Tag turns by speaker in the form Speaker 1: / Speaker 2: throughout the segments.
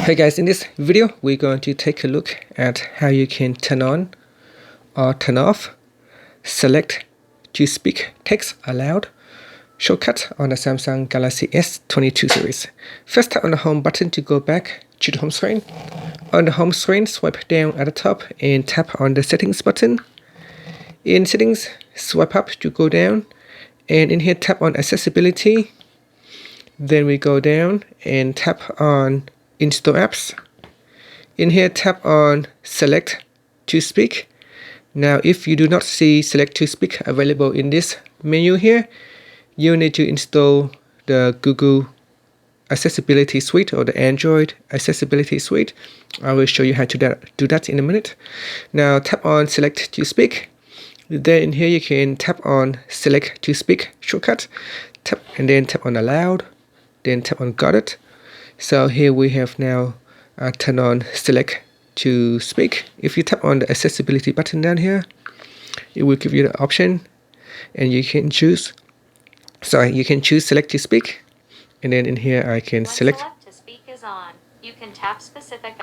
Speaker 1: Hey guys, in this video we're going to take a look at how you can turn on or turn off select to speak text aloud shortcut on the Samsung Galaxy S22 series. First, tap on the home button to go back to the home screen. On the home screen, swipe down at the top and tap on the settings button. In settings, swipe up to go down, and in here tap on accessibility. Then we go down and tap on install apps. In here tap on select to speak. Now if you do not see select to speak available in this menu here, you need to install the Google Accessibility Suite or the Android Accessibility Suite. I will show you how to do that in a minute. Now tap on select to speak. Then in here you can tap on select to speak shortcut, and then tap on Aloud, then tap on got it. So here we have now turned on select to speak. If you tap on the accessibility button down here, it will give you the option, and you can choose. So you can choose select to speak, and then in here I can select.
Speaker 2: Select to speak is on. You can tap specific.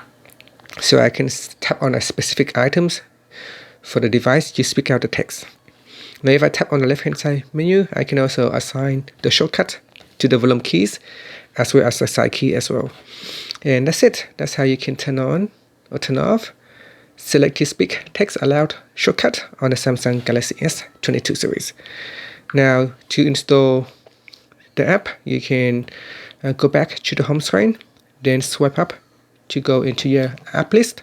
Speaker 1: So I can tap on a specific items for the device to speak out the text. Now if I tap on the left hand side menu, I can also assign the shortcut to the volume keys as well as the side key as well. And that's it. That's how you can turn on or turn off select to speak text aloud shortcut on the Samsung Galaxy S22 series. Now to install the app, you can go back to the home screen, then swipe up to go into your app list.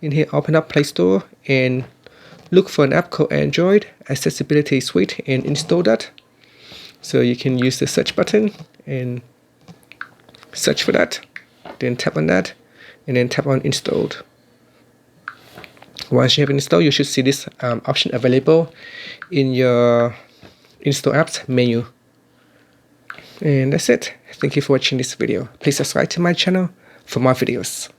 Speaker 1: In here open up Play Store and look for an app called Android Accessibility Suite and install that. So you can use the search button and search for that, then tap on that, and then tap on installed. Once you have installed, you should see this option available in your install apps menu. And that's it. Thank you for watching this video. Please subscribe to my channel for more videos.